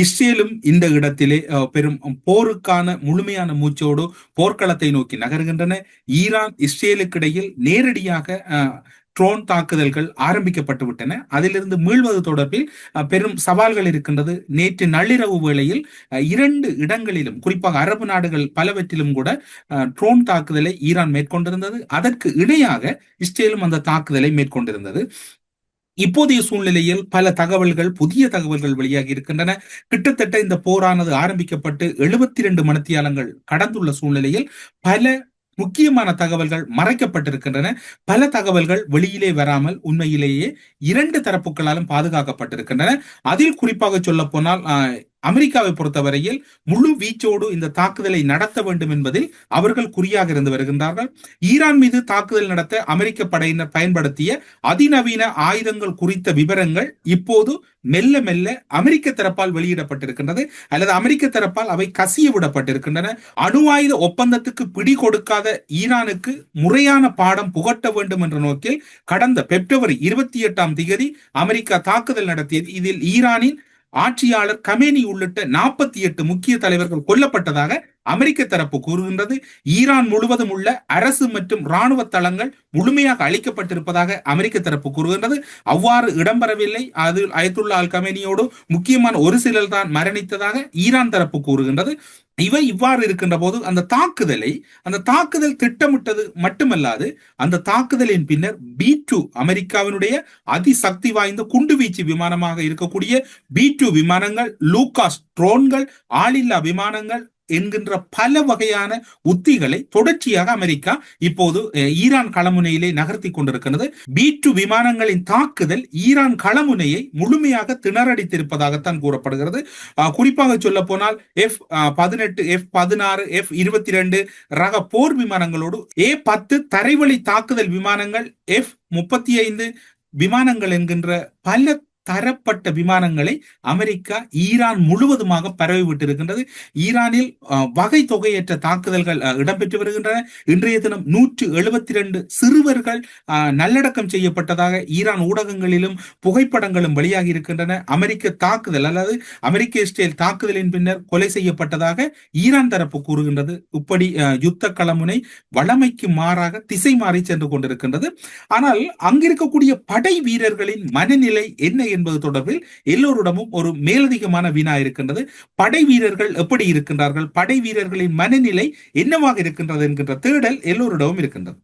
இஸ்ரேலும் இந்த இடத்திலே பெரும் போருக்கான முழுமையான மூச்சோடு போர்க்களத்தை நோக்கி நகர்கின்றன. ஈரான் இஸ்ரேலுக்கு இடையில் நேரடியாக ட்ரோன் தாக்குதல்கள் ஆரம்பிக்கப்பட்டு விட்டன. அதிலிருந்து மீள்வது தொடர்பில் பெரும் சவால்கள் இருக்கின்றது. நேற்று நள்ளிரவு வேளையில் இரண்டு இடங்களிலும், குறிப்பாக அரபு நாடுகள் பலவற்றிலும் கூட ட்ரோன் தாக்குதலை ஈரான் மேற்கொண்டிருந்தது. அதற்கு இணையாக இஸ்ரேலும் அந்த தாக்குதலை மேற்கொண்டிருந்தது. இப்போதைய சூழ்நிலையில் பல தகவல்கள், புதிய தகவல்கள் வெளியாகி இருக்கின்றன. கிட்டத்தட்ட இந்த போரானது ஆரம்பிக்கப்பட்டு 72 மணித்தியாலங்கள் கடந்துள்ள சூழ்நிலையில் பல முக்கியமான தகவல்கள் மறைக்கப்பட்டிருக்கின்றன. பல தகவல்கள் வெளியிலே வராமல் உண்மையிலேயே இரண்டு தரப்புகளாலும் பாதுகாக்கப்பட்டிருக்கின்றன. அதில் குறிப்பாக சொல்ல போனால் அமெரிக்காவை பொறுத்தவரையில் முழு வீச்சோடு இந்த தாக்குதலை நடத்த வேண்டும் என்பதில் அவர்கள் குறியாக இருந்து வருகின்றார்கள். ஈரான் மீது தாக்குதல் நடத்த அமெரிக்க படையினர் பயன்படுத்திய அதிநவீன ஆயுதங்கள் குறித்த விவரங்கள் இப்போது மெல்ல மெல்ல அமெரிக்க தரப்பால் வெளியிடப்பட்டிருக்கின்றது, அல்லது அமெரிக்க தரப்பால் அவை கசிய விடப்பட்டிருக்கின்றன. அணு ஆயுத ஒப்பந்தத்துக்கு பிடி கொடுக்காத ஈரானுக்கு முறையான பாடம் புகட்ட வேண்டும் என்ற நோக்கில் கடந்த பிப்ரவரி 28 அமெரிக்கா தாக்குதல் நடத்தியது. இதில் ஈரானின் ஆட்சியாளர் கமேனி உள்ளிட்ட 48 முக்கிய தலைவர்கள் கொல்லப்பட்டதாக அமெரிக்க தரப்பு கூறுகின்றது. ஈரான் முழுவதும் உள்ள அரசு மற்றும் இராணுவ தளங்கள் முழுமையாக அளிக்கப்பட்டிருப்பதாக அமெரிக்க தரப்பு கூறுகின்றது. அவ்வாறு இடம்பெறவில்லை. அது அயத்துல்லா அல் கமேனியோடு முக்கியமான ஒரு சிலர் தான் மரணித்ததாக ஈரான் தரப்பு கூறுகின்றது. இவை இவ்வாறு இருக்கின்ற போது அந்த தாக்குதல் திட்டமிட்டது மட்டுமல்லாது, அந்த தாக்குதலின் பின்னர் B2 அமெரிக்காவினுடைய அதிசக்தி வாய்ந்த குண்டுவீச்சு விமானமாக இருக்கக்கூடிய B2 விமானங்கள், லூகாஸ் ட்ரோன்கள், ஆளில்லா விமானங்கள் என்கின்ற பல வகையான உத்திகளை தொடர்ச்சியாக அமெரிக்கா இப்போது ஈரான் களமுனையிலே நகர்த்தி கொண்டிருக்கிறது. B2 விமானங்களின் தாக்குதல் ஈரான் களமுனையை முழுமையாக திணறடித்திருப்பதாகத்தான் கூறப்படுகிறது. குறிப்பாக சொல்ல போனால் F-18, F-16, F-22 ரக போர் விமானங்களோடு A-10 தரைவழி தாக்குதல் விமானங்கள், F-35 விமானங்கள் என்கின்ற பல தரப்பட்ட விமானங்களை அமெரிக்கா ஈரான் முழுவதுமாக பரவிவிட்டிருக்கின்றது. ஈரானில் வகை தொகையற்ற தாக்குதல்கள் இடம்பெற்று வருகின்றன. இன்றைய தினம் 172 சிறுவர்கள் நல்லடக்கம் செய்யப்பட்டதாக ஈரான் ஊடகங்களிலும் புகைப்படங்களும் வெளியாகி இருக்கின்றன. அமெரிக்க தாக்குதல் அல்லது அமெரிக்க இஸ்ரேல் தாக்குதலின் பின்னர் கொலை செய்யப்பட்டதாக ஈரான் தரப்பு கூறுகின்றது. இப்படி யுத்த களமுனை வளமைக்கு மாறாக திசை மாறி சென்று கொண்டிருக்கின்றது. ஆனால் அங்கிருக்கக்கூடிய படை வீரர்களின் மனநிலை என்ன என்பது தொடர்பில் எல்லோரிடமும் ஒரு மேலதிகமான வினா இருக்கின்றது. படை வீரர்கள் எப்படி இருக்கின்றார்கள், படை வீரர்களின் மனநிலை என்னவாக இருக்கின்றது என்கின்ற தேடல் எல்லோரிடமும் இருக்கின்றது.